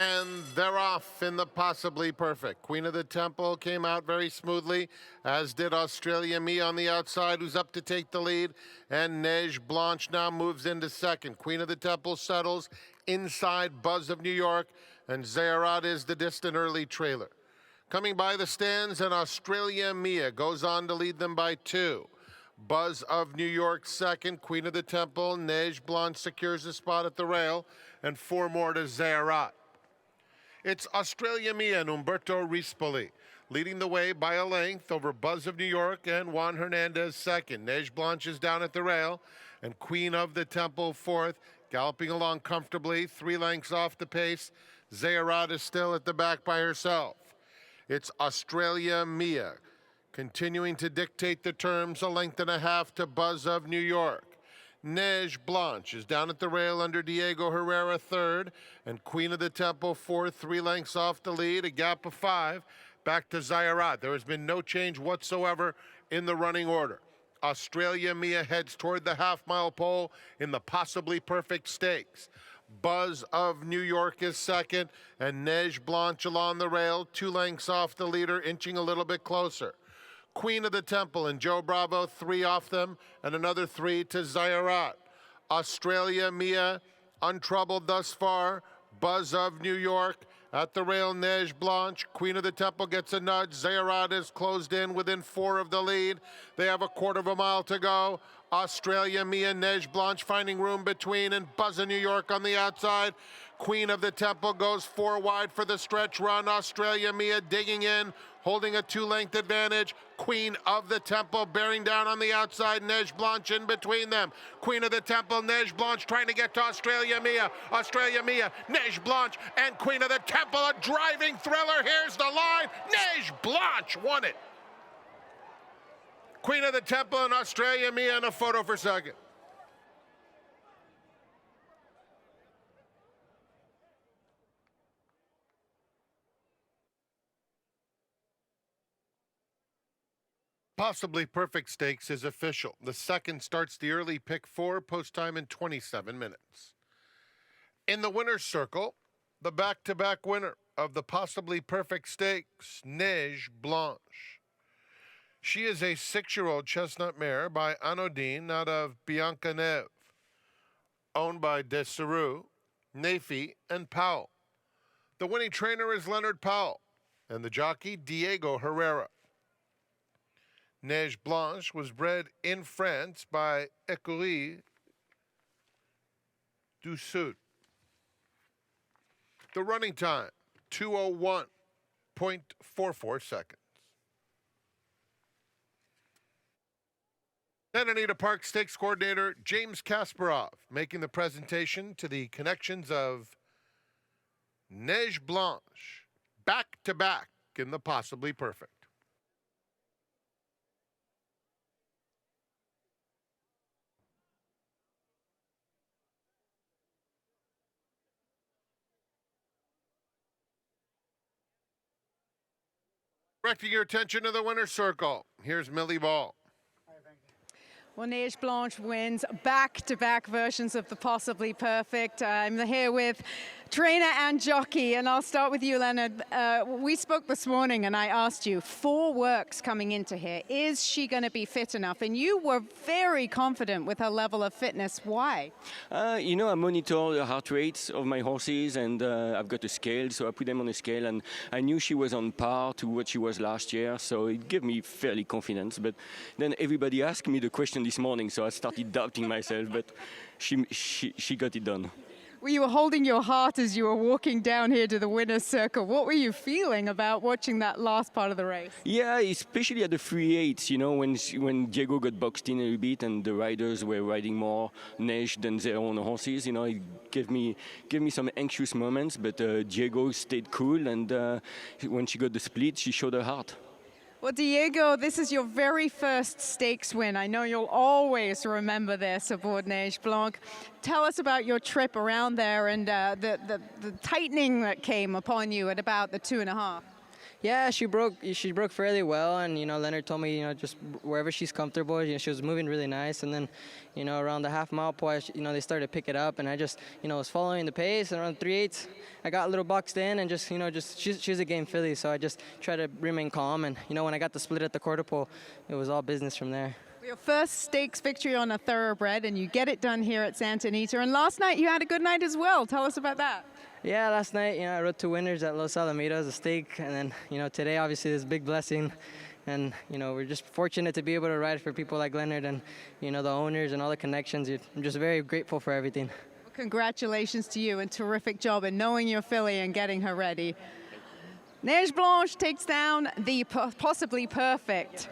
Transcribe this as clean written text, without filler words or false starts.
And they're off in the possibly perfect. Queen of the Temple came out very smoothly, as did Australia Me on the outside, who's up to take the lead. And Neige Blanche now moves into second. Queen of the Temple settles inside Buzz of New York, and Zeherat is the distant early trailer. Coming by the stands, and Australia Mia goes on to lead them by 2. Buzz of New York second, Queen of the Temple, Neige Blanche secures a spot at the rail, and 4 more to Zeherat. It's Australia Mia and Umberto Rispoli leading the way by a length over Buzz of New York and Juan Hernandez second. Neige Blanche is down at the rail, and Queen of the Temple fourth, galloping along comfortably, 3 lengths off the pace. Zeherat is still at the back by herself. It's Australia Mia continuing to dictate the terms, a length and a half to Buzz of New York. Neige Blanche is down at the rail under Diego Herrera third, and Queen of the Temple fourth, 3 lengths off the lead, a gap of 5. Back to Zeherat. There has been no change whatsoever in the running order. Australia Mia heads toward the half-mile pole in the possibly perfect stakes. Buzz of New York is second, and Neige Blanche along the rail, 2 lengths off the leader, inching a little bit closer. Queen of the Temple and Joe Bravo, 3 off them, and another 3 to Zeherat. Australia Mia, untroubled thus far. Buzz of New York at the rail, Neige Blanche. Queen of the Temple gets a nudge. Zeherat is closed in within 4 of the lead. They have a 1/4 mile to go. Australia Mia, Neige Blanche finding room between, and Buzz of New York on the outside. Queen of the Temple goes 4 wide for the stretch run. Australia Mia digging in, holding a 2-length advantage. Queen of the Temple bearing down on the outside, Neige Blanche in between them. Queen of the Temple, Neige Blanche trying to get to Australia Mia. Australia Mia, Neige Blanche, and Queen of the Temple, a driving thriller. Here's the line. Neige Blanche won it. Queen of the Temple and Australia Mia in a photo for second. Possibly Perfect Stakes is official. The second starts the early pick 4, post time in 27 minutes. In the winner's circle, the back-to-back winner of the Possibly Perfect Stakes, Neige Blanche. She is a 6-year-old chestnut mare by Anodine out of Bianca Neve, owned by Deseru, Nafi, and Powell. The winning trainer is Leonard Powell, and the jockey Diego Herrera. Neige Blanche was bred in France by Écurie du Sud. The running time, 2:01.44 seconds. Santa Anita Park Stakes coordinator James Kasparov making the presentation to the connections of Neige Blanche, back-to-back in the Possibly Perfect. Directing your attention to the winner's circle, here's Millie Ball. Well, Neige Blanche wins back-to-back versions of the Possibly Perfect. I'm here with trainer and jockey, and I'll start with you, Leonard. We spoke this morning, and I asked you, 4 works coming into here. Is she going to be fit enough? And you were very confident with her level of fitness. Why? I monitor the heart rates of my horses, and I've got a scale, so I put them on a scale, and I knew she was on par to what she was last year, so it gave me fairly confidence. But then everybody asked me the question this morning, so I started doubting myself, but she got it done. Well, you were holding your heart as you were walking down here to the winner's circle. What were you feeling about watching that last part of the race? Yeah, especially at the 3/8, when Diego got boxed in a little bit and the riders were riding more Neige than their own horses, it gave me some anxious moments, but Diego stayed cool, and when she got the split, she showed her heart. Well, Diego, this is your very first stakes win. I know you'll always remember this aboard Neige Blanche. Tell us about your trip around there and the tightening that came upon you at about the 2.5. Yeah, she broke fairly well, and Leonard told me just wherever she's comfortable. She was moving really nice, and then around the half-mile point, they started to pick it up, and I just was following the pace, and around 3/8, I got a little boxed in, and just she's a game filly, so I just try to remain calm, and when I got the split at the quarter pole, it was all business from there. Your first stakes victory on a thoroughbred, and you get it done here at Santa Anita. And last night you had a good night as well. Tell us about that. Yeah, last night, I rode 2 winners at Los Alamitos, a stake, and then, today, obviously, this big blessing, and, we're just fortunate to be able to ride for people like Leonard and, the owners and all the connections. I'm just very grateful for everything. Well, congratulations to you, and terrific job in knowing your filly and getting her ready. Neige Blanche takes down the possibly perfect.